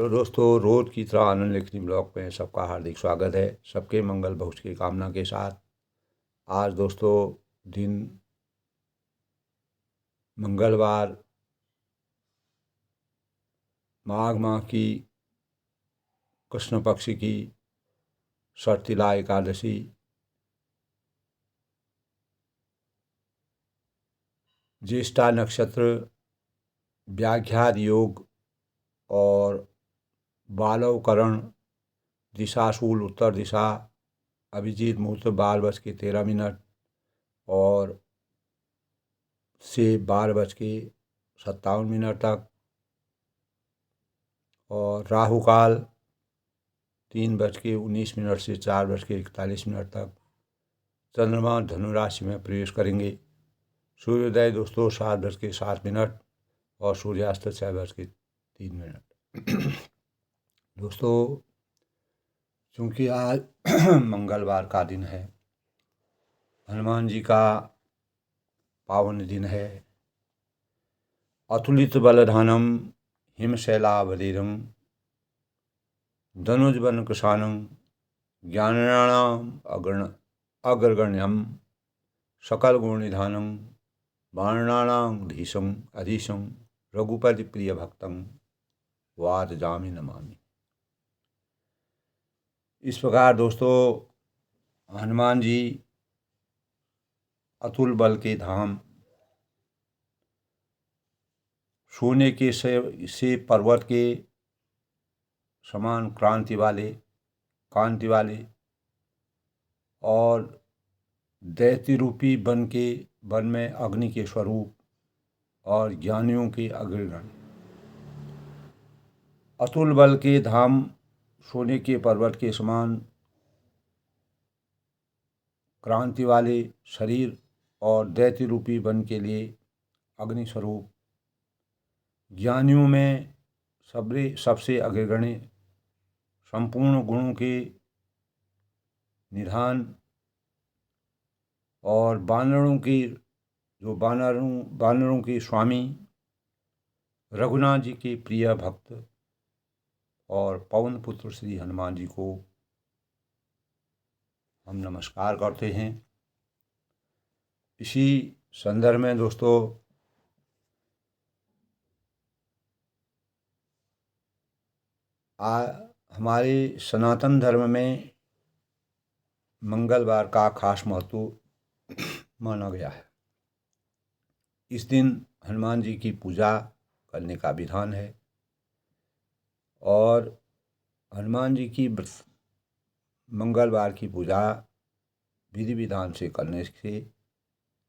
Hello दोस्तों, रोज़ की तरह आनंद लिखनी ब्लॉग में सबका हार्दिक स्वागत है। सबके मंगल भविष्य की कामना के साथ आज दोस्तों दिन मंगलवार, माघ माह की कृष्ण पक्ष की षष्ठीला एकादशी, ज्येष्ठा नक्षत्र, व्याघ्यात योग और बालवकरण, दिशाशूल उत्तर दिशा, अभिजीत मुहूर्त 12:13 और से 12:57 तक, और राहु काल 3:19 से 4:41 तक। चंद्रमा धनु राशि में प्रवेश करेंगे। सूर्योदय दोस्तों 7:07 और सूर्यास्त 6:03। दोस्तों, चूँकि आज मंगलवार का दिन है, हनुमान जी का पावन दिन है। अतुलित बलधानम हिमशैलावलीरं धनुजवन कृशानं ज्ञानानाम अग्रगण्यम सकल गुणनिधानं बाणानां अधीशं रघुपति प्रिय भक्तं वातजामि नमामि। इस प्रकार दोस्तों हनुमान जी अतुल बल के धाम, सोने के से पर्वत के समान कांति वाले और दैत्य रूपी वन में अग्नि के स्वरूप और ज्ञानियों के अग्रगण। अतुल बल के धाम, सोने के पर्वत के समान क्रांति वाले शरीर और दैत्य रूपी वन के लिए अग्नि स्वरूप, ज्ञानियों में सबसे अग्रगण्य, संपूर्ण गुणों के निधान और बानरों के स्वामी रघुनाथ जी के प्रिय भक्त और पवन पुत्र श्री हनुमान जी को हम नमस्कार करते हैं। इसी संदर्भ में दोस्तों हमारे सनातन धर्म में मंगलवार का खास महत्व माना गया है। इस दिन हनुमान जी की पूजा करने का विधान है और हनुमान जी की मंगलवार की पूजा विधि विधान से करने से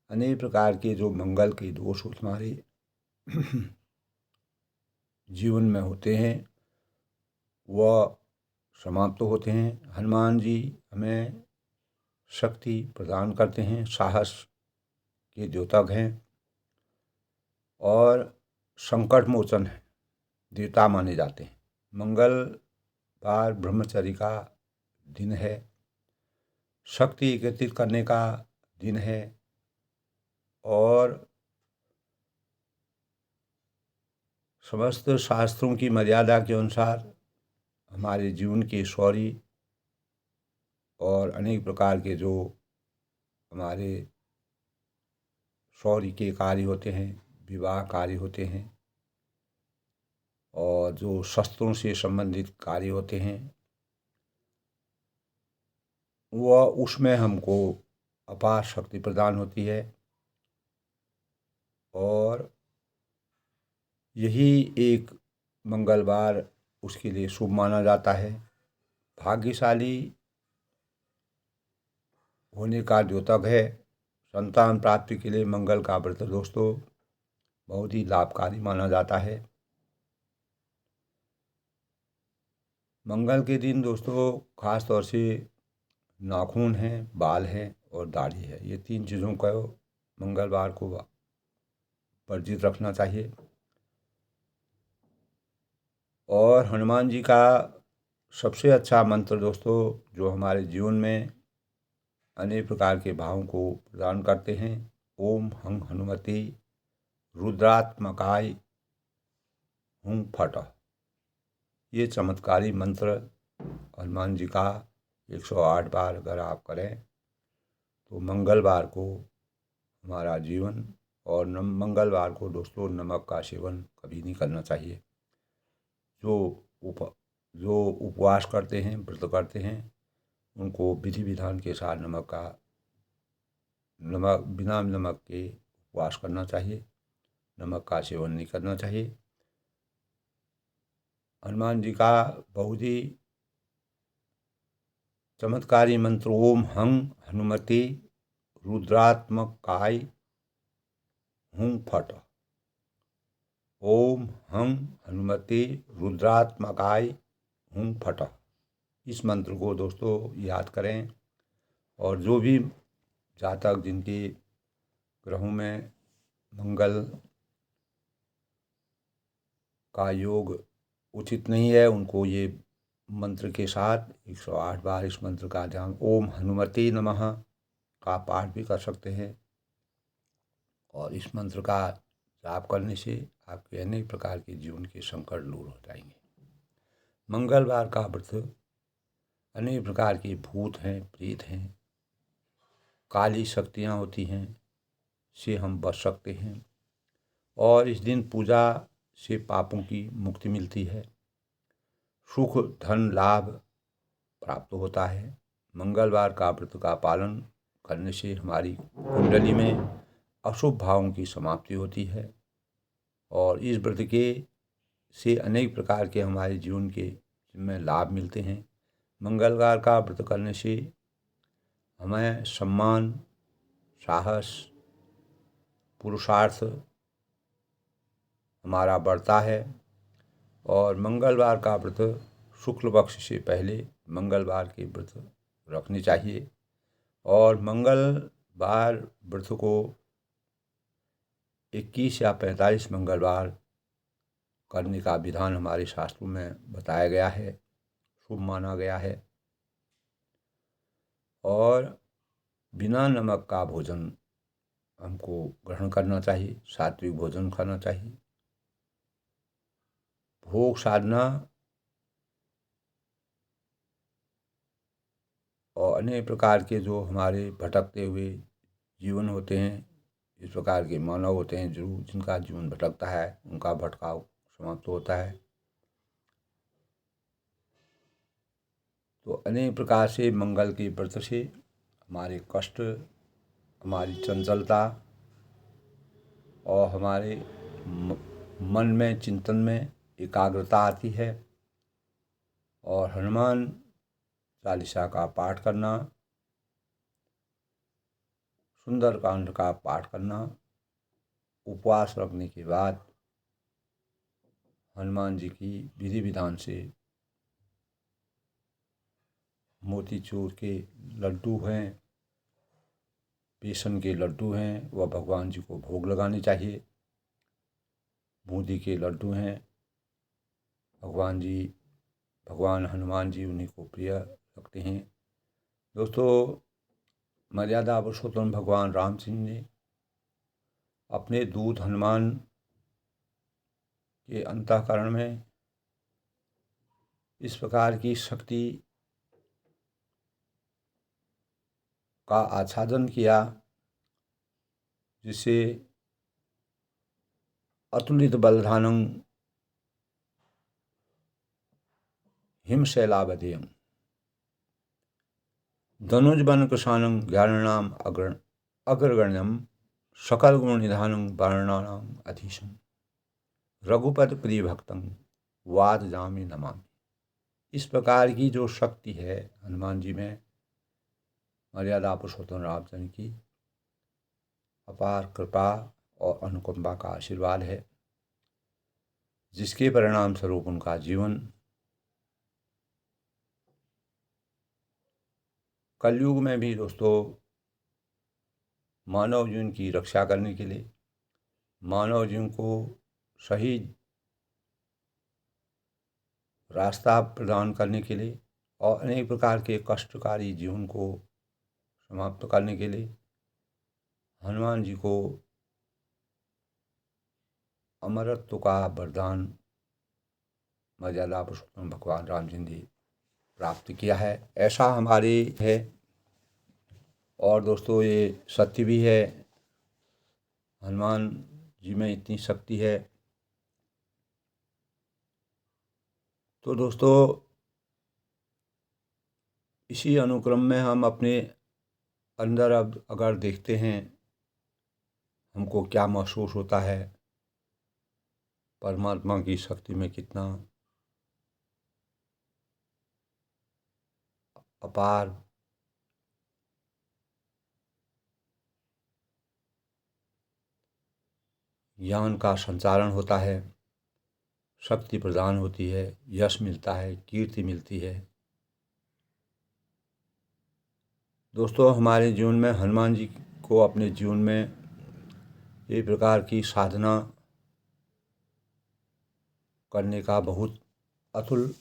अनेक प्रकार के जो मंगल के दोष हमारे जीवन में होते हैं वह समाप्त होते हैं। हनुमान जी हमें शक्ति प्रदान करते हैं, साहस के द्योतक हैं और संकट मोचन है, देवता माने जाते हैं। मंगलवार ब्रह्मचर्य का दिन है, शक्ति एकत्रित करने का दिन है और समस्त शास्त्रों की मर्यादा के अनुसार हमारे जीवन के शौर्य और अनेक प्रकार के जो हमारे शौर्य के कार्य होते हैं, विवाह कार्य होते हैं और जो शस्त्रों से संबंधित कार्य होते हैं, वह उसमें हमको अपार शक्ति प्रदान होती है और यही एक मंगलवार उसके लिए शुभ माना जाता है। भाग्यशाली होने का द्योतक है। संतान प्राप्ति के लिए मंगल का व्रत दोस्तों बहुत ही लाभकारी माना जाता है। मंगल के दिन दोस्तों खास तौर से नाखून हैं, बाल हैं और दाढ़ी है, ये 3 चीज़ों का मंगलवार को वर्जित रखना चाहिए। और हनुमान जी का सबसे अच्छा मंत्र दोस्तों जो हमारे जीवन में अनेक प्रकार के भावों को प्रदान करते हैं, ओम हं हनुमते रुद्रात्मकाय हुं फट। ये चमत्कारी मंत्र हनुमान जी का 108 बार अगर आप करें तो मंगलवार को हमारा जीवन, और मंगलवार को दोस्तों नमक का सेवन कभी नहीं करना चाहिए। जो उप जो उपवास करते हैं, व्रत करते हैं, उनको विधि विधान के साथ बिना नमक के उपवास करना चाहिए, नमक का सेवन नहीं करना चाहिए। हनुमान जी का बहुत ही चमत्कारी मंत्र ओम हं हनुमते रुद्रात्मकाय हुं फट। ओम हं हनुमते रुद्रात्मकाय हुं फट। इस मंत्र को दोस्तों याद करें, और जो भी जातक जिनके ग्रहों में मंगल का योग उचित नहीं है, उनको ये मंत्र के साथ 108 बार इस मंत्र का ध्यान ओम हनुमते नमः का पाठ भी कर सकते हैं। और इस मंत्र का जाप करने से आपके अनेक प्रकार के जीवन के संकट दूर हो जाएंगे। मंगलवार का व्रत अनेक प्रकार के भूत हैं, प्रेत हैं, काली शक्तियाँ होती हैं, से हम बच सकते हैं। और इस दिन पूजा से पापों की मुक्ति मिलती है, सुख धन लाभ प्राप्त होता है। मंगलवार का व्रत का पालन करने से हमारी कुंडली में अशुभ भावों की समाप्ति होती है, और इस व्रत के से अनेक प्रकार के हमारे जीवन के में लाभ मिलते हैं। मंगलवार का व्रत करने से हमें सम्मान, साहस, पुरुषार्थ हमारा बढ़ता है। और मंगलवार का व्रत शुक्ल पक्ष से पहले मंगलवार के व्रत रखनी चाहिए, और मंगलवार व्रत को 21 या 45 मंगलवार करने का विधान हमारे शास्त्रों में बताया गया है, शुभ माना गया है। और बिना नमक का भोजन हमको ग्रहण करना चाहिए, सात्विक भोजन खाना चाहिए। भोग साधना और अनेक प्रकार के जो हमारे भटकते हुए जीवन होते हैं, इस प्रकार के मानव होते हैं जो जिनका जीवन भटकता है, उनका भटकाव समाप्त होता है। तो अनेक प्रकार से मंगल के व्रत से हमारे कष्ट, हमारी चंचलता और हमारे मन में, चिंतन में एकाग्रता आती है। और हनुमान चालीसा का पाठ करना, सुंदरकांड का पाठ करना, उपवास रखने के बाद हनुमान जी की विधि विधान से मोतीचूर के लड्डू हैं, बेसन के लड्डू हैं, वह भगवान जी को भोग लगाने चाहिए। बूंदी के लड्डू हैं, भगवान हनुमान जी उन्हीं को प्रिय रखते हैं। दोस्तों, मर्यादा पुरुषोत्तम भगवान राम सिंह ने अपने दूत हनुमान के अंतःकरण में इस प्रकार की शक्ति का आच्छादन किया, जिससे अतुलित बलधानं हिमशैलावधेयं धनुजबन कृशानं ज्ञानानाम अग्रगण्यं सकल गुण निधानं वर्णानां अधीशं रघुपति प्रिय भक्तं वाद जामि नमामि। इस प्रकार की जो शक्ति है हनुमान जी में, मर्यादा पुरुषोत्तम रामचंद्र की अपार कृपा और अनुकंपा का आशीर्वाद है, जिसके परिणाम स्वरूप उनका जीवन कलयुग में भी दोस्तों मानव जीवन की रक्षा करने के लिए, मानव जीवन को सही रास्ता प्रदान करने के लिए और अनेक प्रकार के कष्टकारी जीवन को समाप्त करने के लिए हनुमान जी को अमरत्व का वरदान मर्यादा पुरुषोत्तम भगवान राम जी ने प्राप्त किया है, ऐसा हमारी है। और दोस्तों ये सत्य भी है, हनुमान जी में इतनी शक्ति है। तो दोस्तों इसी अनुक्रम में हम अपने अंदर अब अगर देखते हैं हमको क्या महसूस होता है, परमात्मा की शक्ति में कितना अपार ज्ञान का संचारण होता है, शक्ति प्रदान होती है, यश मिलता है, कीर्ति मिलती है। दोस्तों हमारे जीवन में हनुमान जी को अपने जीवन में ये प्रकार की साधना करने का बहुत अतुल,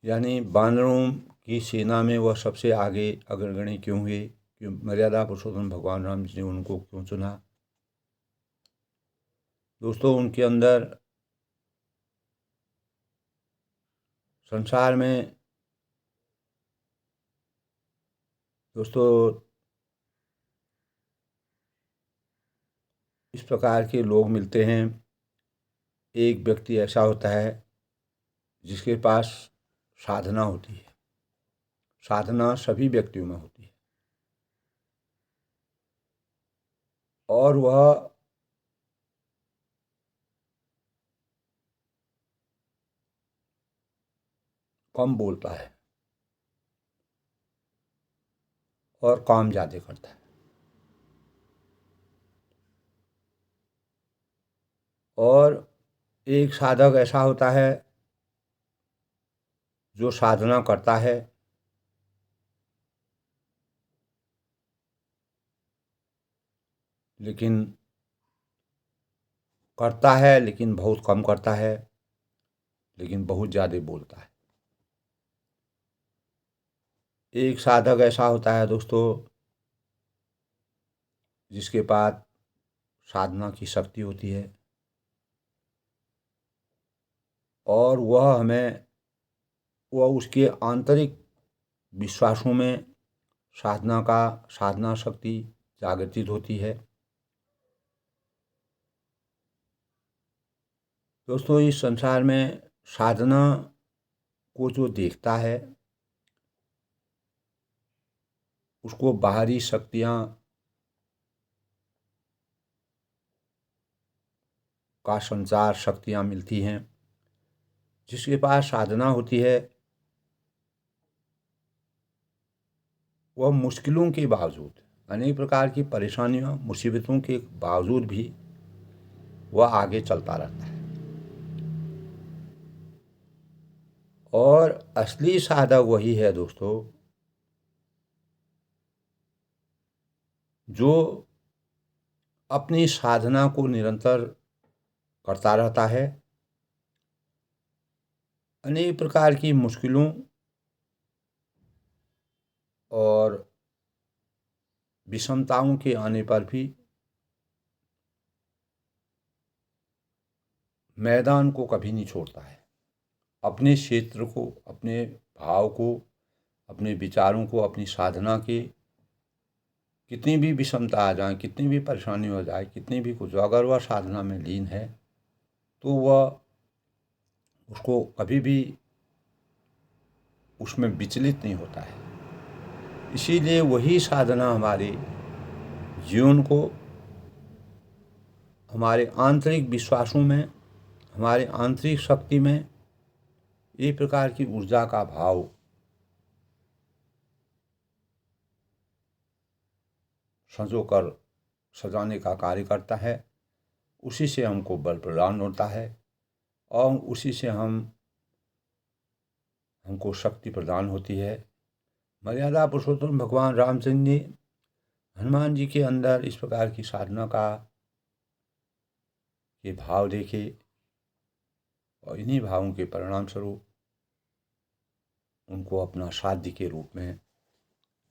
यानी वानरों की सेना में वह सबसे आगे अग्रगणी क्यों हुए, क्यों मर्यादा पुरुषोत्तम भगवान राम जी ने उनको क्यों चुना। दोस्तों उनके अंदर संसार में दोस्तों इस प्रकार के लोग मिलते हैं। एक व्यक्ति ऐसा होता है जिसके पास साधना होती है, साधना सभी व्यक्तियों में होती है, और वह कम बोलता है और काम ज़्यादा करता है। और एक साधक ऐसा होता है जो साधना करता है लेकिन बहुत कम करता है, लेकिन बहुत ज़्यादा बोलता है। एक साधक ऐसा होता है दोस्तों जिसके पास साधना की शक्ति होती है, और वह उसके आंतरिक विश्वासों में साधना शक्ति जागृत होती है। दोस्तों इस संसार में साधना को जो देखता है उसको बाहरी शक्तियाँ का संचार शक्तियाँ मिलती हैं। जिसके पास साधना होती है वह मुश्किलों के बावजूद, अनेक प्रकार की परेशानियों मुसीबतों के बावजूद भी वह आगे चलता रहता है। और असली साधक वही है दोस्तों जो अपनी साधना को निरंतर करता रहता है, अनेक प्रकार की मुश्किलों और विषमताओं के आने पर भी मैदान को कभी नहीं छोड़ता है। अपने क्षेत्र को, अपने भाव को, अपने विचारों को, अपनी साधना के कितनी भी विषमता आ जाए, कितनी भी परेशानी हो जाए, कितनी भी कुछ, अगर वह साधना में लीन है तो वह उसको कभी भी उसमें विचलित नहीं होता है। इसीलिए वही साधना हमारे जीवन को हमारे आंतरिक विश्वासों में, हमारे आंतरिक शक्ति में एक प्रकार की ऊर्जा का भाव संजोकर सजाने का कार्य करता है। उसी से हमको बल प्रदान होता है और उसी से हमको शक्ति प्रदान होती है। मर्यादा पुरुषोत्तम भगवान रामचंद्र ने हनुमान जी के अंदर इस प्रकार की साधना का ये भाव देखे और इन्हीं भावों के परिणाम स्वरूप उनको अपना साध्य के रूप में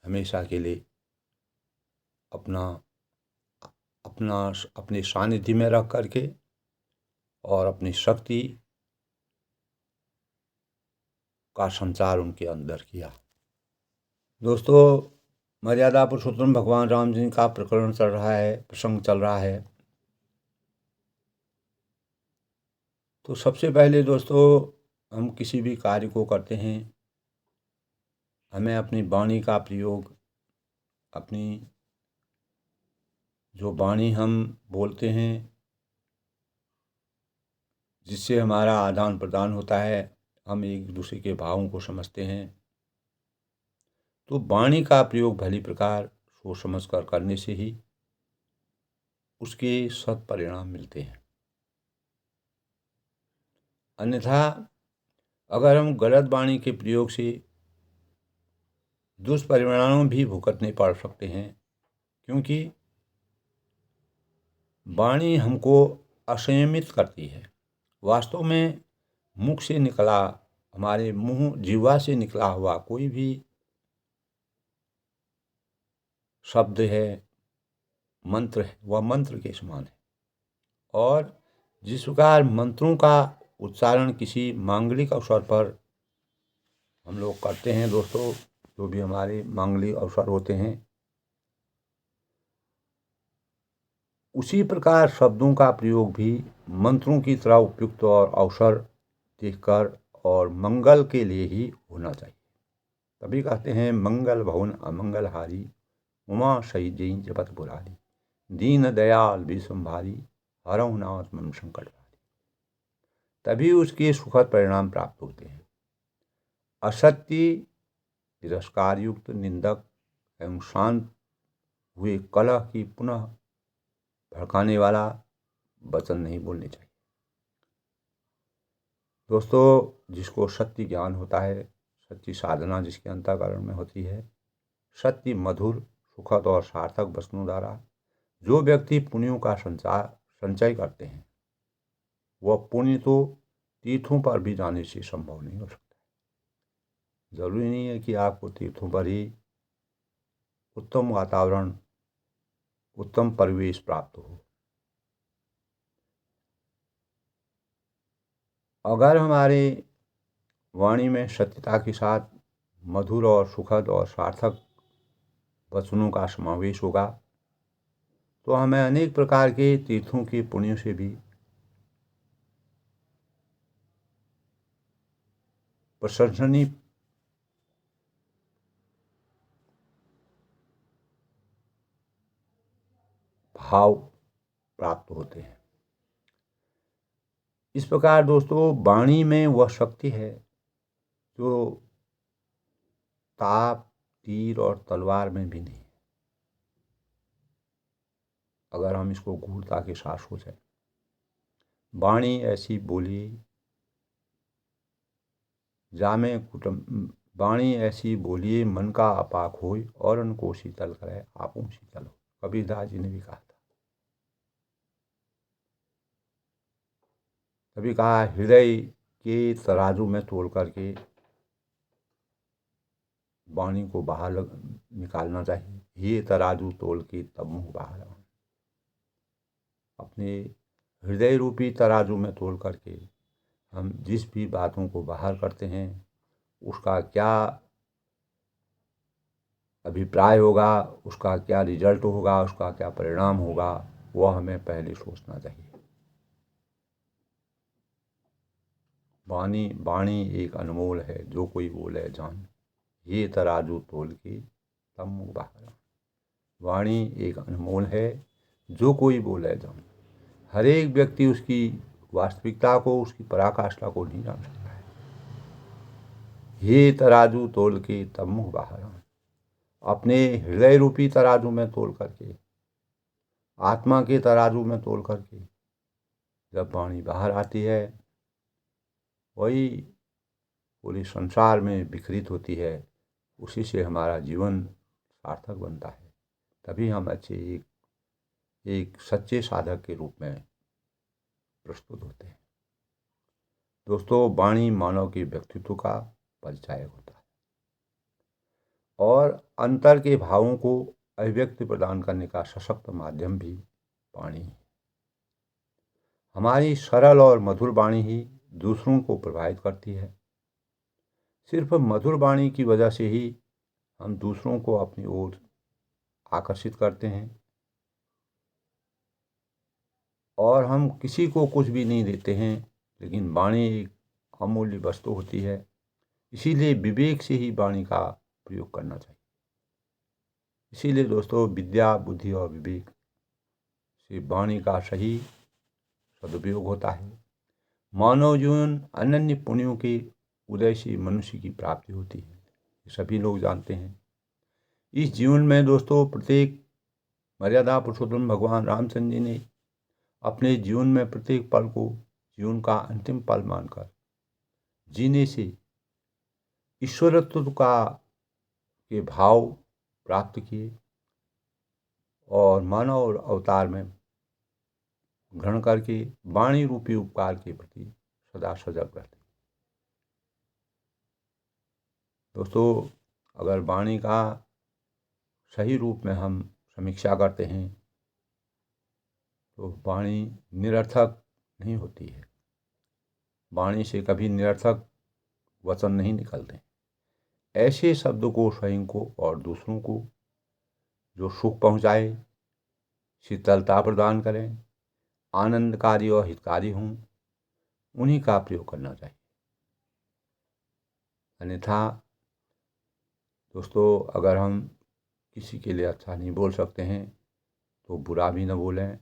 हमेशा के लिए अपना अपना अपने सानिध्य में रख करके और अपनी शक्ति का संचार उनके अंदर किया। दोस्तों, मर्यादा पुरुषोत्तम भगवान राम जी का प्रकरण चल रहा है, प्रसंग चल रहा है। तो सबसे पहले दोस्तों, हम किसी भी कार्य को करते हैं, हमें अपनी वाणी का प्रयोग, अपनी जो वाणी हम बोलते हैं जिससे हमारा आदान प्रदान होता है, हम एक दूसरे के भावों को समझते हैं, तो वाणी का प्रयोग भली प्रकार सोच समझ कर करने से ही उसके सत् परिणाम मिलते हैं। अन्यथा अगर हम गलत वाणी के प्रयोग से दुष्परिणाम भी भुगतने पड़ सकते हैं, क्योंकि वाणी हमको असंयमित करती है। वास्तव में मुख से निकला, हमारे मुंह जिह्वा से निकला हुआ कोई भी शब्द है, मंत्र है, वह मंत्र के समान है। और जिस प्रकार मंत्रों का उच्चारण किसी मांगलिक अवसर पर हम लोग करते हैं दोस्तों, जो भी हमारे मांगलिक अवसर होते हैं, उसी प्रकार शब्दों का प्रयोग भी मंत्रों की तरह उपयुक्त और अवसर देखकर और मंगल के लिए ही होना चाहिए। तभी कहते हैं मंगल भवन अमंगल हारी, उमा शहीद जई जपत बुरारी, दीन दयाल विषमभारी, हरहु नाथ मम संकट भारी। तभी उसके सुखद परिणाम प्राप्त होते हैं। असत्य, तिरस्कार युक्त, निंदक एवं शांत हुए कलह की पुनः भड़काने वाला वचन नहीं बोलने चाहिए। दोस्तों, जिसको सत्य ज्ञान होता है, सच्ची साधना जिसके अंतःकरण में होती है, सत्य, मधुर, सुखद और सार्थक वचनों द्वारा जो व्यक्ति पुण्यों का संचय करते हैं, वह पुण्य तो तीर्थों पर भी जाने से संभव नहीं हो सकता। जरूरी नहीं है कि आपको तीर्थों पर ही उत्तम वातावरण, उत्तम परिवेश प्राप्त हो। अगर हमारे वाणी में सत्यता के साथ मधुर और सुखद और सार्थक वचनों का समावेश होगा, तो हमें अनेक प्रकार के तीर्थों के पुण्यों से भी प्रशंसनीय भाव प्राप्त होते हैं। इस प्रकार दोस्तों, वाणी में वह शक्ति है जो ताप, तीर और तलवार में भी नहीं है। अगर हम इसको गूढ़ता के साथ सोचें, वाणी ऐसी बोली जामे कुटुम, वाणी ऐसी बोलिए मन का अपाक होय, औरन को शीतल करे आपूं शीतल हो। कबीरदास जी ने भी कहा था। तभी कहा हृदय के तराजू में तोल करके वाणी को बाहर निकालना चाहिए। ये तराजू तोल के तब मुँह बाहर आए। अपने हृदय रूपी तराजू में तोल करके हम जिस भी बातों को बाहर करते हैं, उसका क्या अभिप्राय होगा, उसका क्या रिजल्ट होगा, उसका क्या परिणाम होगा, वह हमें पहले सोचना चाहिए। वाणी एक अनमोल है, जो कोई बोले जान, ये तराजू तोल के तब मुँह बाहर। वाणी एक अनमोल है, जो कोई बोले जान। हर एक व्यक्ति उसकी वास्तविकता को, उसकी पराकाष्ठा को नहीं जान सकता है। ये तराजू तोल के तब मुँह बाहर। अपने हृदय रूपी तराजू में तोल करके, आत्मा के तराजू में तोल करके जब वाणी बाहर आती है, वही पूरे संसार में विकृत होती है। उसी से हमारा जीवन सार्थक बनता है। तभी हम अच्छे एक सच्चे साधक के रूप में प्रस्तुत होते हैं। दोस्तों, वाणी मानव के व्यक्तित्व का परिचायक होता है और अंतर के भावों को अभिव्यक्ति प्रदान करने का सशक्त माध्यम भी वाणी है। हमारी सरल और मधुर वाणी ही दूसरों को प्रभावित करती है। सिर्फ मधुर वाणी की वजह से ही हम दूसरों को अपनी ओर आकर्षित करते हैं और हम किसी को कुछ भी नहीं देते हैं, लेकिन वाणी एक अमूल्य वस्तु होती है। इसीलिए विवेक से ही वाणी का प्रयोग करना चाहिए। इसीलिए दोस्तों, विद्या, बुद्धि और विवेक से वाणी का सही सदुपयोग होता है। मानव जीवन अनन्य पुण्यों के उदय से मनुष्य की प्राप्ति होती है, ये सभी लोग जानते हैं। इस जीवन में दोस्तों, प्रत्येक मर्यादा पुरुषोत्तम भगवान रामचंद्र जी ने अपने जीवन में प्रत्येक पल को जीवन का अंतिम पल मानकर जीने से ईश्वरत्व का के भाव प्राप्त किए और मानव अवतार में ग्रहण करके वाणी रूपी उपकार के प्रति सदा सजग रहते। दोस्तों, अगर वाणी का सही रूप में हम समीक्षा करते हैं तो वाणी निरर्थक नहीं होती है। वाणी से कभी निरर्थक वचन नहीं निकलते। ऐसे शब्द को स्वयं को और दूसरों को जो सुख पहुँचाए, शीतलता प्रदान करें, आनंदकारी और हितकारी हों, उन्हीं का प्रयोग करना चाहिए। अन्यथा दोस्तों, अगर हम किसी के लिए अच्छा नहीं बोल सकते हैं तो बुरा भी न बोलें।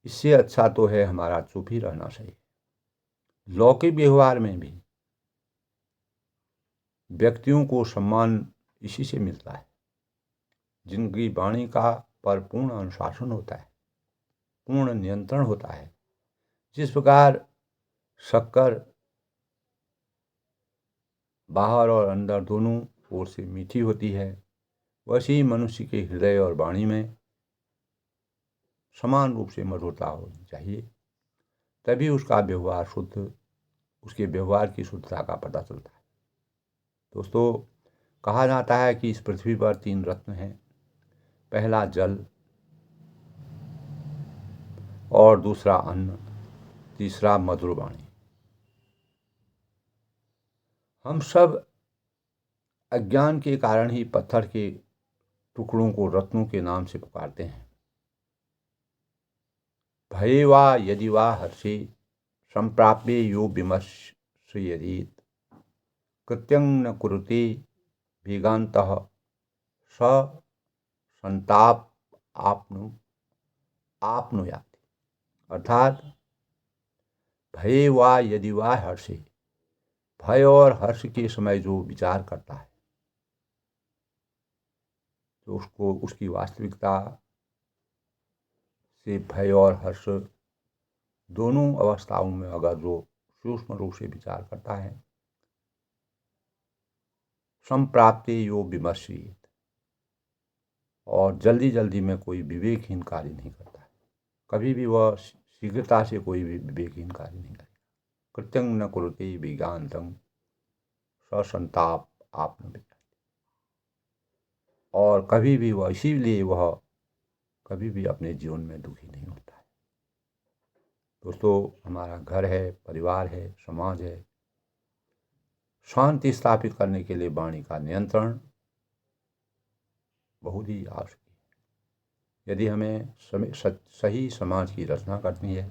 इससे अच्छा तो है हमारा चुप ही रहना चाहिए। लौकिक व्यवहार में भी व्यक्तियों को सम्मान इसी से मिलता है जिनकी वाणी का पर पूर्ण अनुशासन होता है, पूर्ण नियंत्रण होता है। जिस प्रकार शक्कर बाहर और अंदर दोनों ओर से मीठी होती है, वैसे ही मनुष्य के हृदय और वाणी में समान रूप से मधुरता होनी चाहिए। तभी उसका व्यवहार शुद्ध, उसके व्यवहार की शुद्धता का पता चलता है। दोस्तों, कहा जाता है कि इस पृथ्वी पर 3 रत्न हैं। पहला जल, और दूसरा अन्न, तीसरा मधुर वाणी। हम सब अज्ञान के कारण ही पत्थर के टुकड़ों को रत्नों के नाम से पुकारते हैं। भये वा यदि वा हर्षे संप्राप्ये यो विमर्शयेत् कृत्यं न कुरुते वेगान्तः स संताप आपनुयात्। अर्थात भये वा यदि वा हर्षे, भय और हर्ष के समय जो विचार करता है तो उसको उसकी वास्तविकता से भय और हर्ष दोनों अवस्थाओं में अगर जो सूक्ष्म रूप से विचार करता है, संप्राप्ते यो विमर्शयेत्, और जल्दी जल्दी में कोई विवेकहीन कार्य नहीं करता है। कभी भी वह शीघ्रता से कोई भी विवेकहीन कार्य नहीं करेगा। कृत्यं न कुरुते वेगान्तं स संताप आपनुयात्। और कभी भी वह, इसीलिए वह कभी भी अपने जीवन में दुखी नहीं होता है। दोस्तों, हमारा घर है, परिवार है, समाज है, शांति स्थापित करने के लिए वाणी का नियंत्रण बहुत ही आवश्यक है। यदि हमें सही समाज की रचना करनी है,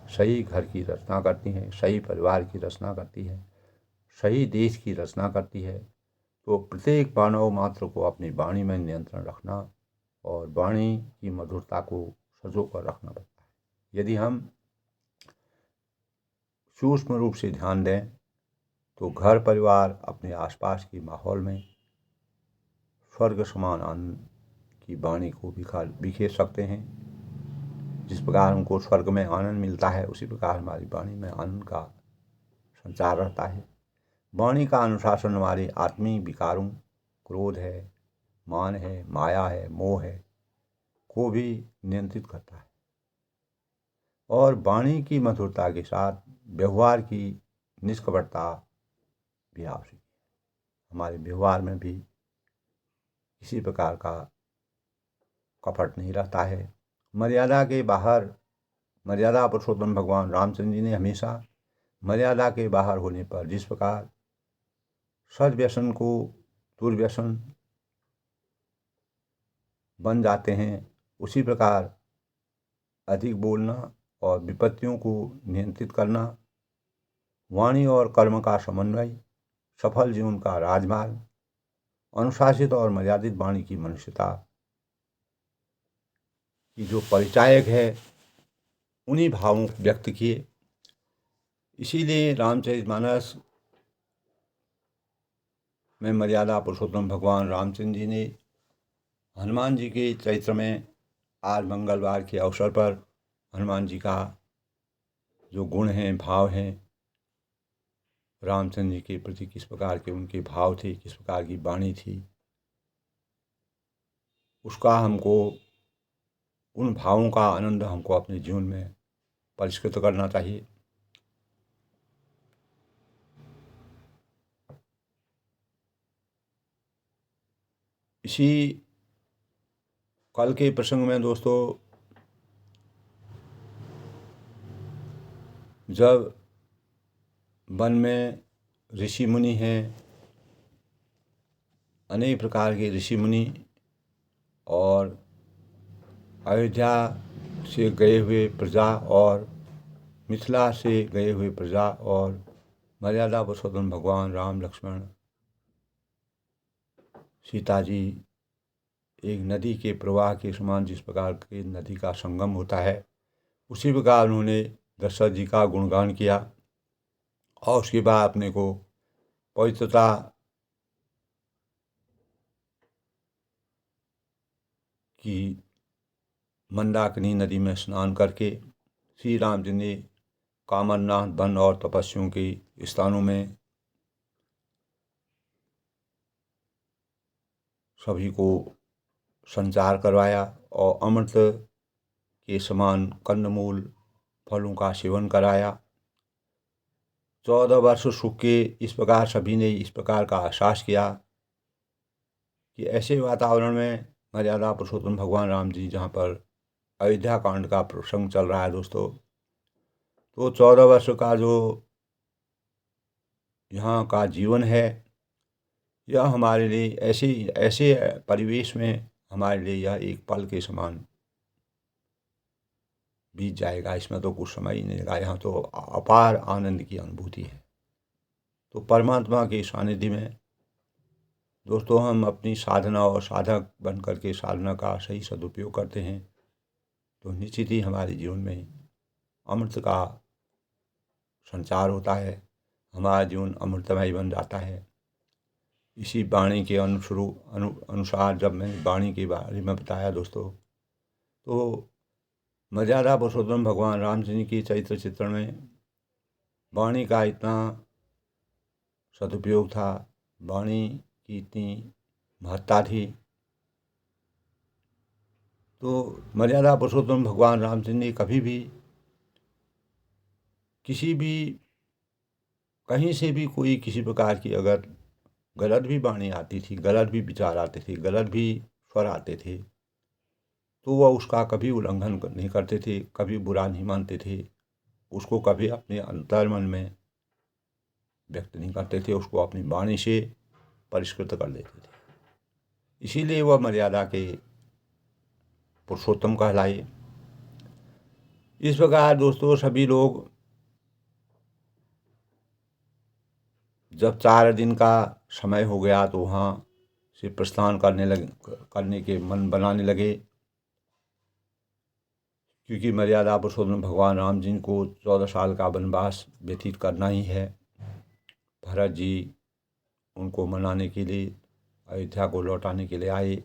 सही घर की रचना करनी है, सही परिवार की रचना करती है, सही देश की रचना करती है, तो प्रत्येक मानव मात्र को अपनी वाणी में नियंत्रण रखना और वाणी की मधुरता को सजो कर रखना पड़ता है। यदि हम सूक्ष्म रूप से ध्यान दें तो घर परिवार अपने आसपास के माहौल में स्वर्ग समान आनंद की वाणी को बिखेर सकते हैं। जिस प्रकार हमको स्वर्ग में आनंद मिलता है, उसी प्रकार हमारी वाणी में आनंद का संचार रहता है। वाणी का अनुशासन हमारे आत्मीय विकारों, क्रोध है, मान है, माया है, मोह है, को भी नियंत्रित करता है। और वाणी की मधुरता के साथ व्यवहार की निष्कपटता भी आवश्यक है। हमारे व्यवहार में भी किसी प्रकार का कपट नहीं रहता है। मर्यादा के बाहर, मर्यादा पुरुषोत्तम भगवान रामचंद्र जी ने हमेशा मर्यादा के बाहर होने पर जिस प्रकार सद्व्यसन को दुर्व्यसन बन जाते हैं, उसी प्रकार अधिक बोलना और विपत्तियों को नियंत्रित करना, वाणी और कर्म का समन्वय, सफल जीवन का राजमार्ग, अनुशासित और मर्यादित वाणी की मनुष्यता की जो परिचायक है, उन्हीं भावों को व्यक्त किए। इसीलिए रामचरितमानस में मर्यादा पुरुषोत्तम भगवान रामचंद्र जी ने हनुमान जी के चरित्र में आज मंगलवार के अवसर पर हनुमान जी का जो गुण हैं, भाव हैं, रामचंद्र जी के प्रति किस प्रकार के उनके भाव थे, किस प्रकार की वाणी थी, उसका हमको, उन भावों का आनंद हमको अपने जीवन में परिष्कृत करना चाहिए। इसी कल के प्रसंग में दोस्तों, जब वन में ऋषि मुनि हैं, अनेक प्रकार के ऋषि मुनि, और अयोध्या से गए हुए प्रजा और मिथिला से गए हुए प्रजा और मर्यादा पुरुषोत्तम भगवान राम लक्ष्मण सीता जी एक नदी के प्रवाह के समान, जिस प्रकार के नदी का संगम होता है, उसी प्रकार उन्होंने दशरथ जी का गुणगान किया और उसके बाद अपने को पवित्रता की मंदाकिनी नदी में स्नान करके श्री रामचंद्र ने कामरनाथ वन और तपस्वियों के स्थानों में सभी को संचार करवाया और अमृत के समान कंदमूल फलों का सेवन कराया। 14 वर्ष सुख के इस प्रकार सभी ने इस प्रकार का एहसास किया कि ऐसे वातावरण में मर्यादा पुरुषोत्तम भगवान राम जी, जहाँ पर अयोध्या कांड का प्रसंग चल रहा है दोस्तों, तो 14 वर्ष का जो यहाँ का जीवन है, यह हमारे लिए ऐसे परिवेश में हमारे लिए यह एक पल के समान बीत जाएगा। इसमें तो कुछ समय ही नहीं लगा, यहाँ तो अपार आनंद की अनुभूति है। तो परमात्मा के सानिध्य में दोस्तों हम अपनी साधना और साधक बन करके साधना का सही सदुपयोग करते हैं तो निश्चित ही हमारे जीवन में अमृत का संचार होता है, हमारा जीवन अमृतमय बन जाता है। इसी वाणी के अनुसार जब मैंने वाणी के बारे में बताया दोस्तों, तो मर्यादा पुरुषोत्तम भगवान रामचंद्र की चरित्र चित्रण में वाणी का इतना सदुपयोग था, वाणी की इतनी महत्ता थी। तो मर्यादा पुरुषोत्तम भगवान रामचंद्र ने कभी भी किसी भी कहीं से भी कोई किसी प्रकार की अगर गलत भी वाणी आती थी, गलत भी विचार आते थे, गलत भी स्वर आते थे, तो वह उसका कभी उल्लंघन नहीं करते थे, कभी बुरा नहीं मानते थे, उसको कभी अपने अंतर्मन में व्यक्त नहीं करते थे, उसको अपनी वाणी से परिष्कृत कर देते थे। इसीलिए वह मर्यादा के पुरुषोत्तम कहलाए। इस प्रकार दोस्तों सभी लोग जब 4 दिन का समय हो गया तो वहाँ से प्रस्थान करने के मन बनाने लगे, क्योंकि मर्यादा पुरुषोत्तम भगवान राम जी को 14 साल का वनवास व्यतीत करना ही है। भरत जी उनको मनाने के लिए अयोध्या को लौटाने के लिए आए,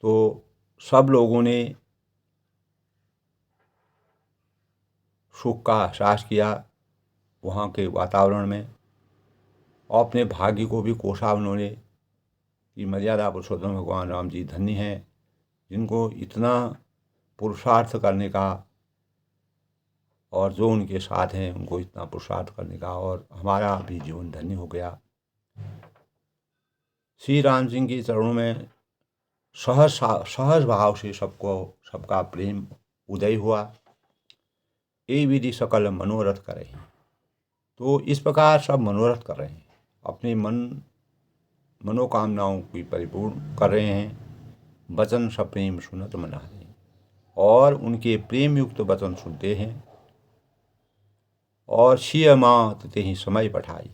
तो सब लोगों ने सुख का एहसास किया वहाँ के वातावरण में, और अपने भाग्य को भी कोसा उन्होंने कि मर्यादा पुरुषोत्तम भगवान राम जी धन्य हैं, जिनको इतना पुरुषार्थ करने का, और जो उनके साथ हैं उनको इतना पुरुषार्थ करने का, और हमारा भी जीवन धन्य हो गया। श्री राम सिंह के चरणों में सहज भाव से सबका प्रेम उदय हुआ। ये विधि सकल मनोरथ करे। तो इस प्रकार सब मनोरथ कर रहे हैं। अपनी मनोकामनाओं की परिपूर्ण कर रहे हैं। वचन सप्रेम सुनत मन हरि, और उनके प्रेम युक्त वचन सुनते हैं। और सिय मात ते ही समय पठाई,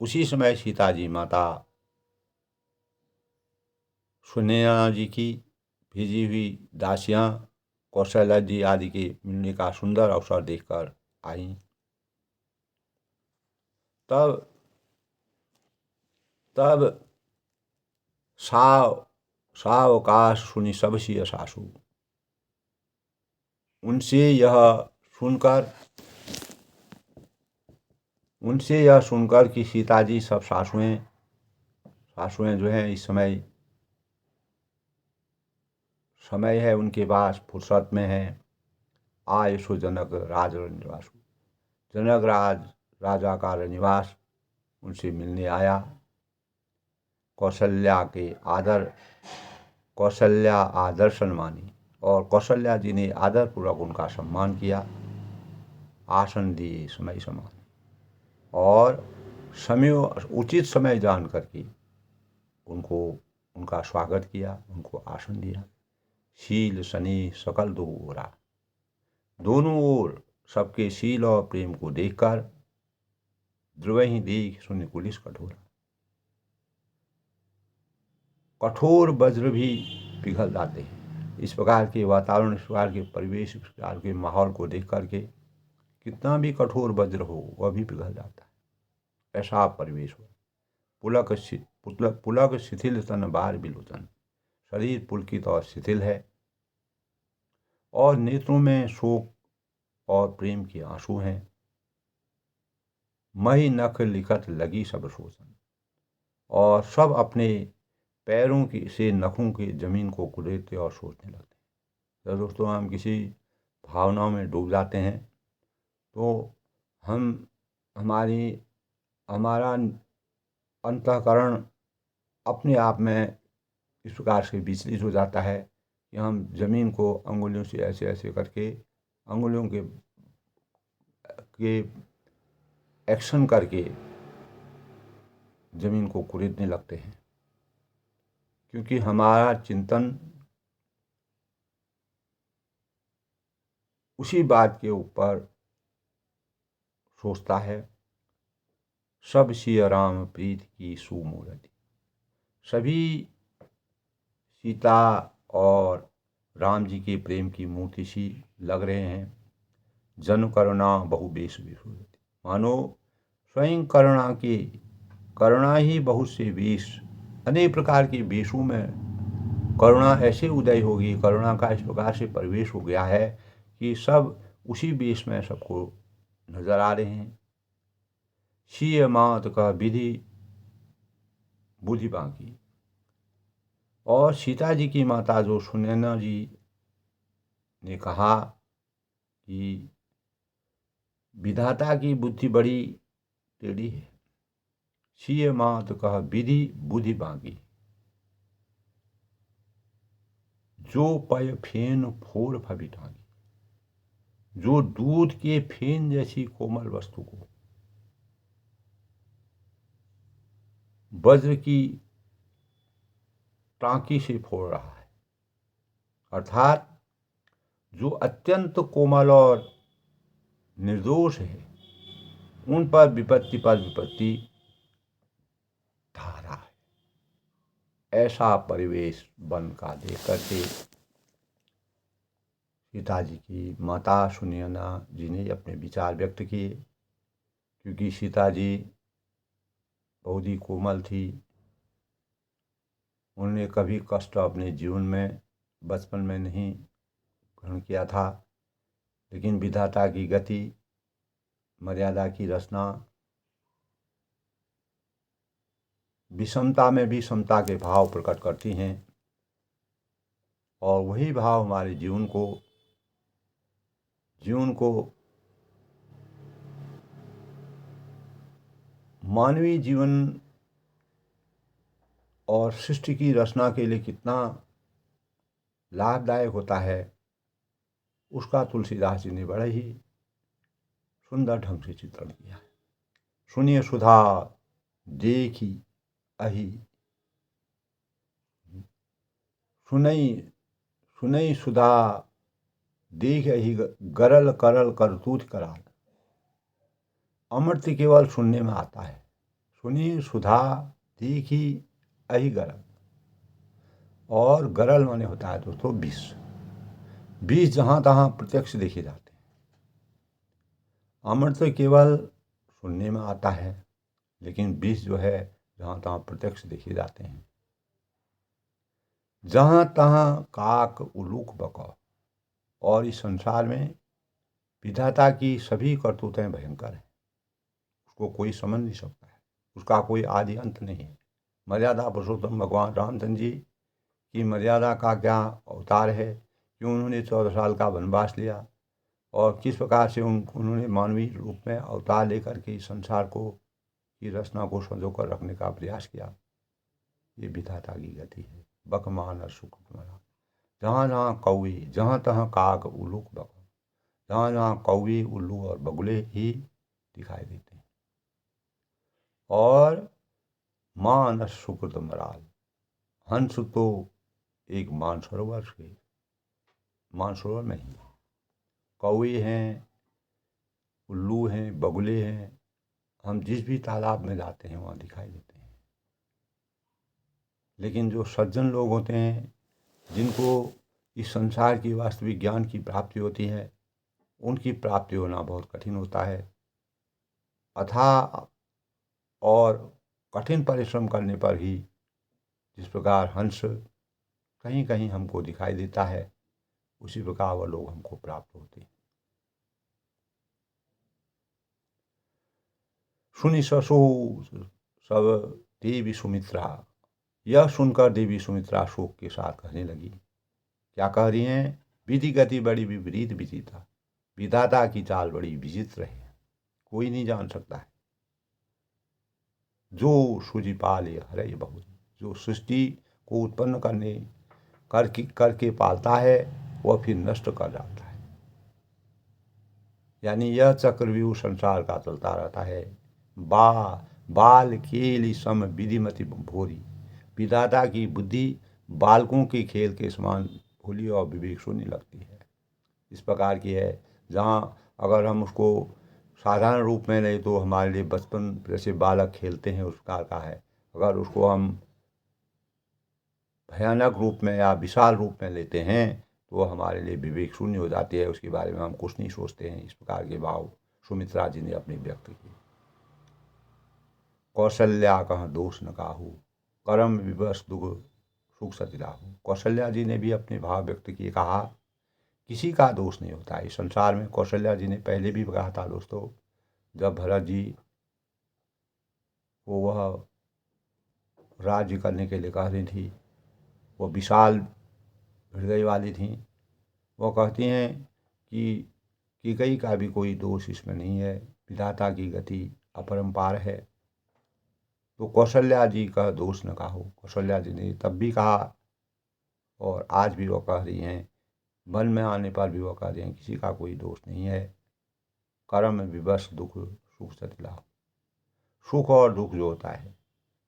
उसी समय सीता जी माता सुनैना जी की भेजी हुई दासियां कौशल्या जी आदि के मिलने का सुंदर अवसर देखकर आई। तब तब सावकाश सुनी सब सिय सासू, उनसे यह सुनकर कि सीता जी सब सासुएं जो हैं इस समय है उनके पास, फुर्सत में है। आय सो जनक राज निवासु, जनक राजा का निवास उनसे मिलने आया। कौशल्या आदर्शन मानी, और कौशल्या जी ने आदरपूर्वक उनका सम्मान किया। आसन दिए समय समान, और उचित समय जान करके उनका स्वागत किया, उनको आसन दिया। शील शनि सकल दो ओरा, दोनों ओर सबके शील और प्रेम को देखकर द्रुवहि देख सुनि कुलिस कठोरा, कठोर वज्र भी पिघल जाते हैं। इस प्रकार के वातावरण, इस प्रकार के परिवेश, इस प्रकार के माहौल को देख करके कितना भी कठोर वज्र हो वह भी पिघल जाता है। ऐसा परिवेश हो। पुलक शिथिल तन बार बिलोचन, शरीर पुलकित और शिथिल है, और नेत्रों में शोक और प्रेम के आंसू हैं। मही नख लिखत लगी सब शोषण, और सब अपने पैरों की से नखों की जमीन को कुरेदते और सोचने लगते हैं। जब दोस्तों हम किसी भावनाओं में डूब जाते हैं तो हमारा अंतःकरण अपने आप में इस प्रकार से विचलित हो जाता है कि हम जमीन को अंगुलियों से ऐसे ऐसे करके, अंगुलियों के एक्शन करके जमीन को कुरेदने लगते हैं, क्योंकि हमारा चिंतन उसी बात के ऊपर सोचता है। सब सिय राम प्रीत की सुमूर्ति, सभी सीता और राम जी के प्रेम की मूर्ति सी लग रहे हैं। जन करुणा बहु बेश विभूति, मानो स्वयं करुणा ही बहुत से वेश, अनेक प्रकार के वेशों में करुणा ऐसे उदय होगी, करुणा का इस प्रकार से परिवेश हो गया है कि सब उसी वेश में सबको नजर आ रहे हैं। सिय मात का विधि बुद्धि बाकी, और सीता जी की माता जो सुनैना जी ने कहा कि विधाता की बुद्धि बड़ी टेढ़ी है। सिय मात कह विधि बुद्धि बाकी, जो पय फेन फोड़ फबिटागी, जो दूध के फेन जैसी कोमल वस्तु को वज्र की टांकी से फोड़ रहा है, अर्थात जो अत्यंत कोमल और निर्दोष है उन पर विपत्ति ढा रहा है। ऐसा परिवेश वन का देख करके सीता जी की माता सुनैना जी ने अपने विचार व्यक्त किए, क्योंकि सीता जी बहुत ही कोमल थी। उन्होंने कभी कष्ट अपने जीवन में बचपन में नहीं ग्रहण किया था, लेकिन विधाता की गति, मर्यादा की रचना, विषमता में भी समता के भाव प्रकट करती हैं, और वही भाव हमारे जीवन को मानवीय जीवन और सृष्टि की रचना के लिए कितना लाभदायक होता है, उसका तुलसीदास जी ने बड़े ही सुंदर ढंग से चित्रण किया है। सुनिए सुधा देखी अहि सुनई सुनई सुधा देख अहि गरल करल करतूत कराल। अमृत केवल सुनने में आता है। सुनी सुधा देखी अहि गरल, और गरल माने होता है दोस्तों विष। विष जहाँ तहाँ प्रत्यक्ष देखे जाते हैं। अमृत तो केवल सुनने में आता है, लेकिन विष जो है जहाँ तहाँ प्रत्यक्ष देखे जाते हैं। जहाँ तहाँ काक उलूक बका, और इस संसार में विधाता की सभी करतूतें भयंकर हैं। उसको कोई समझ नहीं सकता है, उसका कोई आदि अंत नहीं है। मर्यादा पुरुषोत्तम भगवान रामचंद्र जी की मर्यादा का क्या अवतार है, क्यों उन्होंने 14 साल का वनवास लिया, और किस प्रकार से उन्होंने मानवीय रूप में अवतार लेकर के इस संसार को की रचना को संजो कर रखने का प्रयास किया। ये विधाता की गति है। बकमान सुख तुम्हारा, जहाँ जहाँ कौवे, जहाँ तहाँ काक उल्लू बक, जहाँ जहाँ कौवे उल्लू और बगुले ही दिखाई देते हैं। और मानस सुकृत मराल, हंस तो एक मानसरोवर से, मानसरोवर में ही कौवे हैं, उल्लू हैं, बगुले हैं, हम जिस भी तालाब में जाते हैं वहाँ दिखाई देते हैं। लेकिन जो सज्जन लोग होते हैं, जिनको इस संसार की वास्तविक ज्ञान की प्राप्ति होती है, उनकी प्राप्ति होना बहुत कठिन होता है। अथाह और कठिन परिश्रम करने पर ही जिस प्रकार हंस कहीं कहीं हमको दिखाई देता है, उसी प्रकार वह लोग हमको प्राप्त होते हैं। सुनि ससो सब देवी सुमित्रा, यह सुनकर देवी सुमित्रा शोक के साथ कहने लगी। क्या कह रही हैं? विधि गति बड़ी विपरीत विचिता, विधाता की चाल बड़ी विचित्र है, कोई नहीं जान सकता है। जो सूझी पाले हरे बहुत, जो सृष्टि को उत्पन्न करके पालता है, वह फिर नष्ट कर जाता है। यानी यह चक्रव्यूह संसार का चलता रहता है। बाल खेल सम विधिमति भोरी, विधाता की बुद्धि बालकों के खेल के समान भोली और विवेक शून्य लगती है। इस प्रकार की है, जहाँ अगर हम उसको साधारण रूप में नहीं तो हमारे लिए बचपन जैसे बालक खेलते हैं उस प्रकार का है। अगर उसको हम भयानक रूप में या विशाल रूप में लेते हैं तो वो हमारे लिए विवेक शून्य हो जाती है, उसके बारे में हम कुछ नहीं सोचते हैं। इस प्रकार के भाव सुमित्रा जी ने अपने व्यक्त किए। कौशल्या कह दोष न काहू, कर्म विवश दुख सुख सतिराहू। कौशल्या जी ने भी अपने भाव व्यक्त किए, कहा किसी का दोष नहीं होता है इस संसार में। कौशल्या जी ने पहले भी कहा था दोस्तों, जब भरत जी को वह राज्य करने के लिए कह रही थी, वो विशाल हृदय वाली थी, वो कहती हैं कि कई का भी कोई दोष इसमें नहीं है, विधाता की गति अपरंपार है। तो कौशल्या जी का दोष न कहो। कौशल्या जी ने तब भी कहा और आज भी वो कह रही हैं, मन में आने पर भी वो कह रही हैं, किसी का कोई दोष नहीं है। कर्म विवश दुख सुख सतिलाभ। सुख और दुख जो होता है,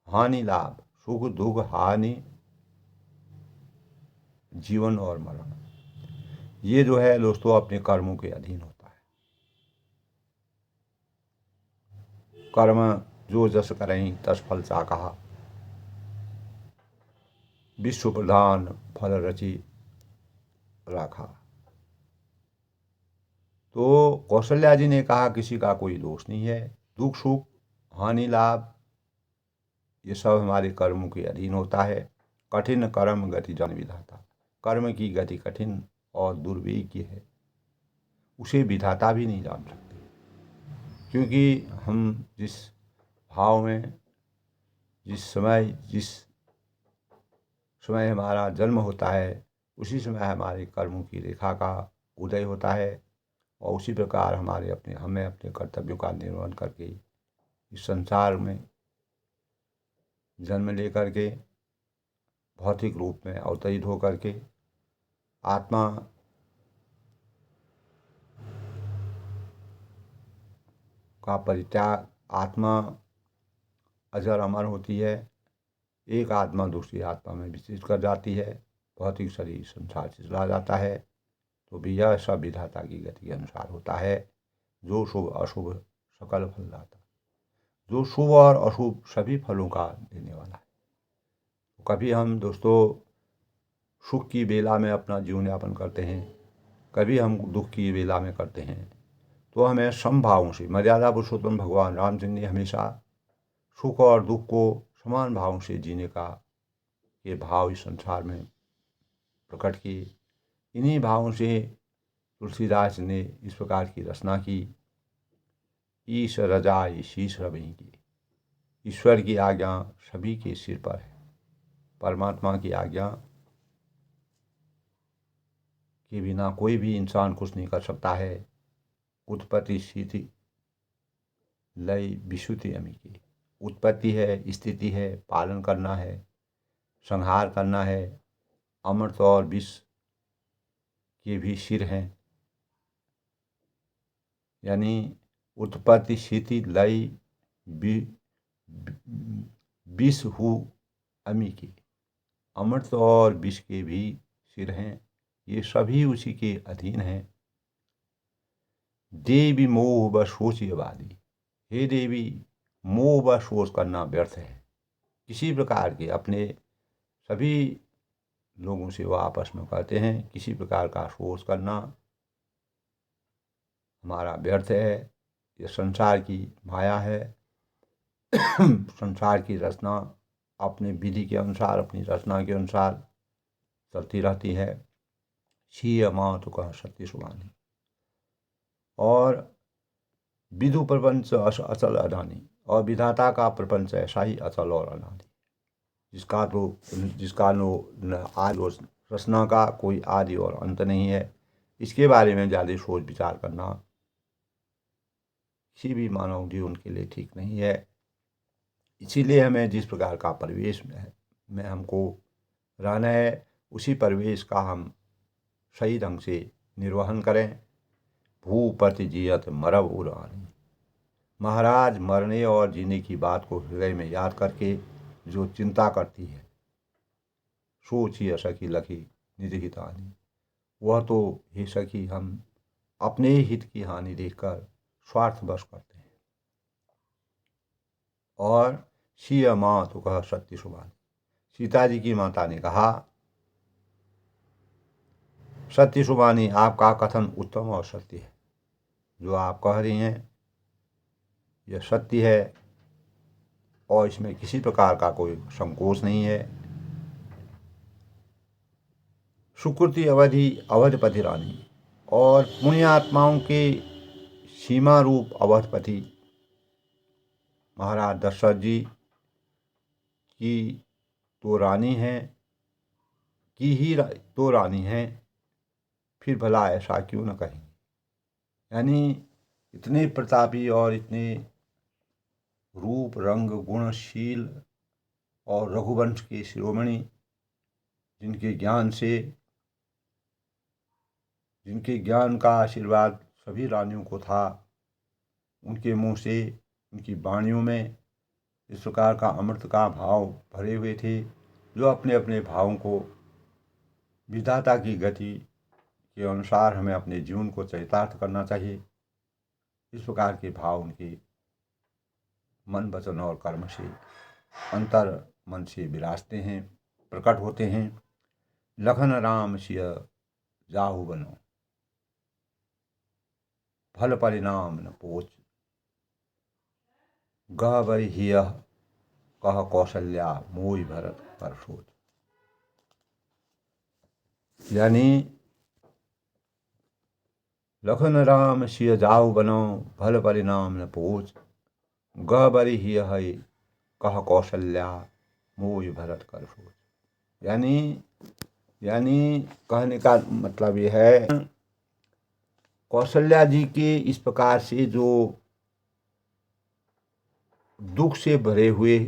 हानि लाभ, सुख दुख हानि, जीवन और मरण, ये जो है दोस्तों अपने कर्मों के अधीन होता है। कर्म जो जस करें तस फल सा कहा, विश्व प्रधान फल रचि रखा। तो कौशल्या जी ने कहा किसी का कोई दोष नहीं है। दुख सुख हानि लाभ ये सब हमारे कर्मों के अधीन होता है। कठिन कर्म गति जान विधाता, कर्म की गति कठिन और दुर्वेग्य है, उसे विधाता भी नहीं जान सकते। क्योंकि हम जिस भाव में जिस समय हमारा जन्म होता है, उसी समय हमारे कर्मों की रेखा का उदय होता है, और उसी प्रकार हमें अपने कर्तव्यों का निर्वहन करके इस संसार में जन्म लेकर के भौतिक रूप में अवतरित होकर के आत्मा का परित्याग, आत्मा अजर अमर होती है। एक आत्मा दूसरी आत्मा में विचरित कर जाती है, भौतिक शरीर संसार से चला जाता है। तो भी यह सब विधाता की गति के अनुसार होता है। जो शुभ अशुभ सकल फल दाता, जो शुभ और अशुभ सभी फलों का देने वाला है। तो कभी हम दोस्तों सुख की बेला में अपना जीवन यापन करते हैं, कभी हम दुख की बेला में करते हैं। तो हमें समभावों से, मर्यादा पुरुषोत्तम भगवान रामचंद्र ने हमेशा सुख और दुख को समान भावों से जीने का ये भाव इस संसार में प्रकट किए। इन्हीं भावों से तुलसीदास ने इस प्रकार की रचना की। ईश रजाई शीश रवि की, ईश्वर की आज्ञा सभी के सिर पर है। परमात्मा की आज्ञा के बिना कोई भी इंसान कुछ नहीं कर सकता है। उत्पत्ति स्थिति लय विशुद्धि अमी की, उत्पत्ति है, स्थिति है, पालन करना है, संहार करना है। अमृत और विष के भी सिर हैं, यानी उत्पत्ति स्थिति लय विष हु अमी की, अमृत और विष के भी सिर हैं। ये सभी उसी के अधीन हैं। देवी मोह व सोच वादी, हे देवी मोह व सोच करना व्यर्थ है। किसी प्रकार के अपने सभी लोगों से वो आपस में कहते हैं, किसी प्रकार का सोच करना हमारा व्यर्थ है। ये संसार की माया है। संसार की रचना अपने विधि के अनुसार, अपनी रचना के अनुसार चलती रहती है। सी माँ तो कह सत्य सुवानी, और विधु प्रपंच अचल अडानी, और विधाता का प्रपंच ऐसा ही अचल और अनादि, जिसका आदि रचना का कोई आदि और अंत नहीं है। इसके बारे में ज़्यादा सोच विचार करना किसी भी मानव जीवन के लिए ठीक नहीं है। इसीलिए हमें जिस प्रकार का परिवेश में हमको रहना है, उसी परिवेश का हम सही ढंग से निर्वहन करें। भूपति जियत मरब उरानी, महाराज मरने और जीने की बात को हृदय में याद करके जो चिंता करती है, सोचिए सखी लखी निज हितानी, वह तो हे सखी हम अपने हित की हानि देखकर स्वार्थवश करते हैं। और सिया माँ तो कह सत्य सुबानी, सीता जी की माता ने कहा, सत्य सुबानी आपका कथन उत्तम और सत्य है। जो आप कह रही हैं यह सत्य है, और इसमें किसी प्रकार का कोई संकोच नहीं है। सुकृति अवधि अवधपति रानी, और पुण्यात्माओं के सीमा रूप अवधपति महाराज दशरथ जी की तो रानी हैं, तो रानी हैं, फिर भला ऐसा क्यों न कहेंगे। यानी इतने प्रतापी और इतने रूप रंग गुणशील और रघुवंश के शिरोमणि, जिनके ज्ञान का आशीर्वाद सभी रानियों को था, उनके मुंह से, उनकी वाणियों में इस प्रकार का अमृत का भाव भरे हुए थे, जो अपने अपने भावों को विधाता की गति के अनुसार हमें अपने जीवन को चरितार्थ करना चाहिए। इस प्रकार के भाव उनके मन वचन और कर्म से, अंतर मन से विराजते हैं, प्रकट होते हैं। लखन राम सिय जाहु बनो, फल परिणाम न पोच, गह बरि हिय कह कौशल्या मोहि भरत पर सोच। यानी लखन राम सिय जाहु बनो, फल परिणाम न पोच, गह बरि हिय है कह कौशल्या मोहि भरत कर सोच। यानी कहने का मतलब ये है, कौशल्या जी के इस प्रकार से जो दुख से भरे हुए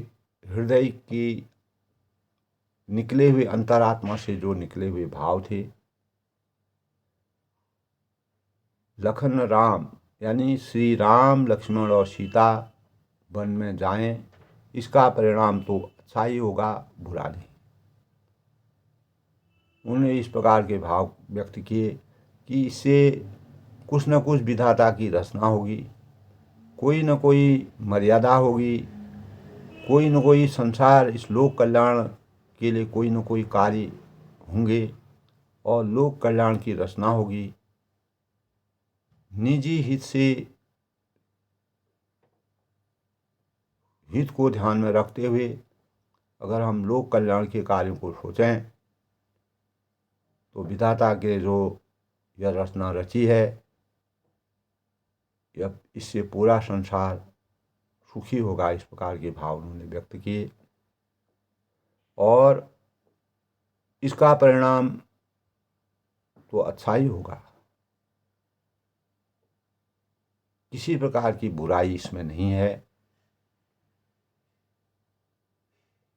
हृदय की निकले हुए, अंतरात्मा से जो निकले हुए भाव थे, लखन राम यानी श्री राम लक्ष्मण और सीता वन में जाएं इसका परिणाम तो अच्छा ही होगा, बुरा नहीं। उन्होंने इस प्रकार के भाव व्यक्त किए कि इससे कुछ न कुछ विधाता की रचना होगी, कोई न कोई मर्यादा होगी, कोई न कोई संसार इस लोक कल्याण के लिए कोई न कोई कार्य होंगे और लोक कल्याण की रचना होगी। निजी हित को ध्यान में रखते हुए अगर हम लोक कल्याण के कार्यों को सोचें तो विधाता के जो यह रचना रची है, यह इससे पूरा संसार सुखी होगा। इस प्रकार के भाव उन्होंने व्यक्त किए और इसका परिणाम तो अच्छा ही होगा, किसी प्रकार की बुराई इसमें नहीं है।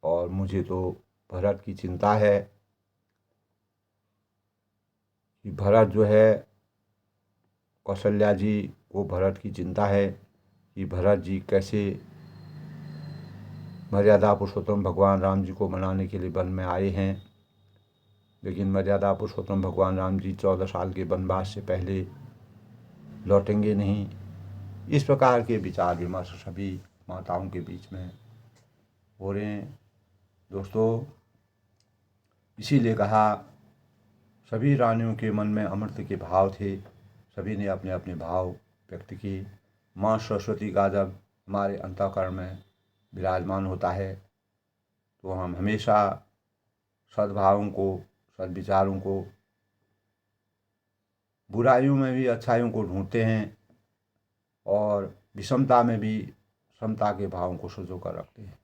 और मुझे तो भरत की चिंता है कि भरत जो है, कौशल्या जी को भरत की चिंता है कि भरत जी कैसे मर्यादा पुरुषोत्तम भगवान राम जी को मनाने के लिए वन में आए हैं, लेकिन मर्यादा पुरुषोत्तम भगवान राम जी 14 साल के वनवास से पहले लौटेंगे नहीं। इस प्रकार के विचार विमर्श सभी माताओं के बीच में हो रहे हैं दोस्तों। इसीलिए कहा, सभी रानियों के मन में अमृत के भाव थे, सभी ने अपने अपने भाव व्यक्त किए। माँ सरस्वती का जब हमारे अंतःकरण में विराजमान होता है तो हम हमेशा सद्भावों को, सद्विचारों को, बुराइयों में भी अच्छाइयों को ढूंढते हैं और विषमता में भी समता के भावों को संजो कर रखते हैं।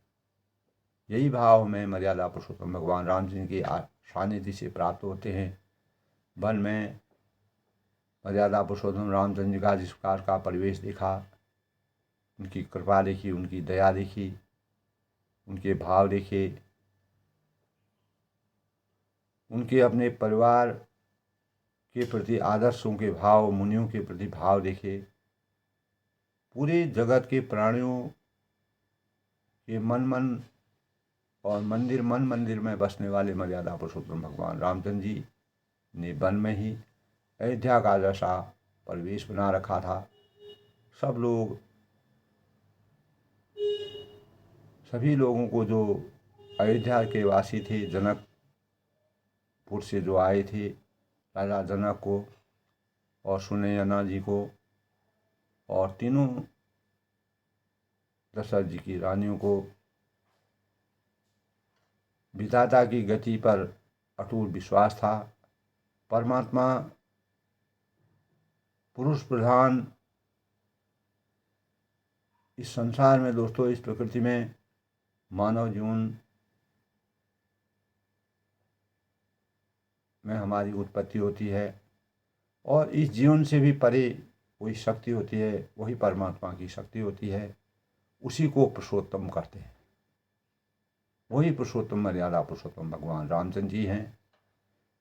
यही भाव हमें मर्यादा पुरुषोत्तम भगवान राम जी के सानिध्य से प्राप्त होते हैं। वन में मर्यादा पुरुषोत्तम रामचंद्र जी का जिस प्रकार का परिवेश देखा, उनकी कृपा देखी, उनकी दया देखी, उनके भाव देखे, उनके अपने परिवार के प्रति आदर्शों के भाव, मुनियों के प्रति भाव देखे, पूरे जगत के प्राणियों के मन और मंदिर में बसने वाले मर्यादा पुरुषोत्तम भगवान रामचंद्र जी ने वन में ही अयोध्या का जैसा परिवेश बना रखा था। सभी लोगों को, जो अयोध्या के वासी थे, जनकपुर से जो आए थे, राजा जनक को और सुनैना जी को और तीनों दशरथ जी की रानियों को विधाता की गति पर अटूट विश्वास था। परमात्मा पुरुष प्रधान इस संसार में दोस्तों, इस प्रकृति में मानव जीवन में हमारी उत्पत्ति होती है और इस जीवन से भी परे कोई शक्ति होती है, वही परमात्मा की शक्ति होती है। उसी को पुरुषोत्तम कहते हैं। वही पुरुषोत्तम मर्यादा पुरुषोत्तम भगवान रामचंद्र जी हैं,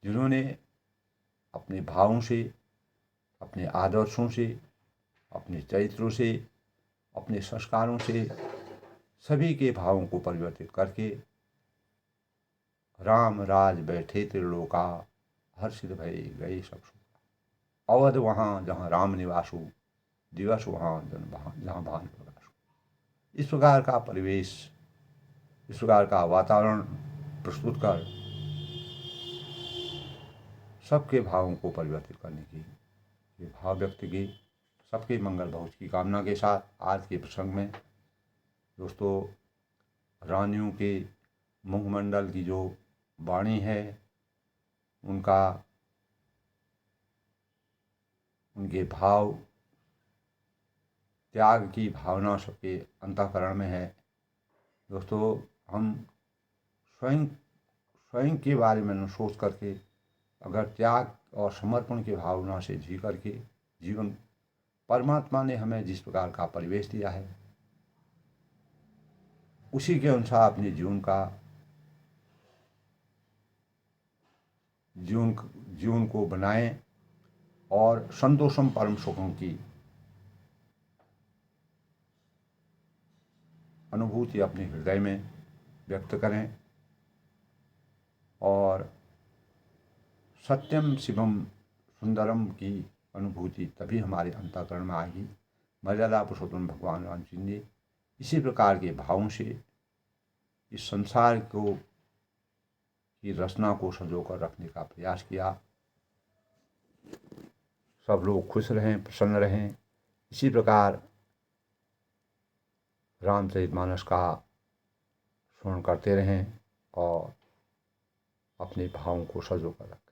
जिन्होंने अपने भावों से, अपने आदर्शों से, अपने चरित्रों से, अपने संस्कारों से सभी के भावों को परिवर्तित करके राम राज बैठे त्रिलोका, हर्षित भय गए सब सुखा। अवध वहाँ जहाँ राम निवासु, दिवस वहाँ जहाँ भान प्रकाशु। इस प्रकार का परिवेश, इस प्रकार का वातावरण प्रस्तुत कर सबके भावों को परिवर्तित करने की ये भाव व्यक्त की। सबके मंगल भविष्य की कामना के साथ आज के प्रसंग में दोस्तों, रानियों के मुखमंडल की जो वाणी है, उनके भाव, त्याग की भावना सबके अंतःकरण में है। दोस्तों, हम स्वयं के बारे में न सोच करके अगर त्याग और समर्पण की भावना से जी करके जीवन, परमात्मा ने हमें जिस प्रकार का परिवेश दिया है उसी के अनुसार अपने जीवन को बनाएं और संतोषम परम सुखम की अनुभूति अपने हृदय में व्यक्त करें और सत्यम शिवम सुंदरम की अनुभूति तभी हमारे अंतःकरण में आएगी। मर्यादा पुरुषोत्तम भगवान रामचंद्र जी इसी प्रकार के भावों से इस संसार को की रचना को संजोकर रखने का प्रयास किया। सब लोग खुश रहें, प्रसन्न रहें, इसी प्रकार रामचरितमानस का स्मरण करते रहें और अपने भावों को संजो कर रखें।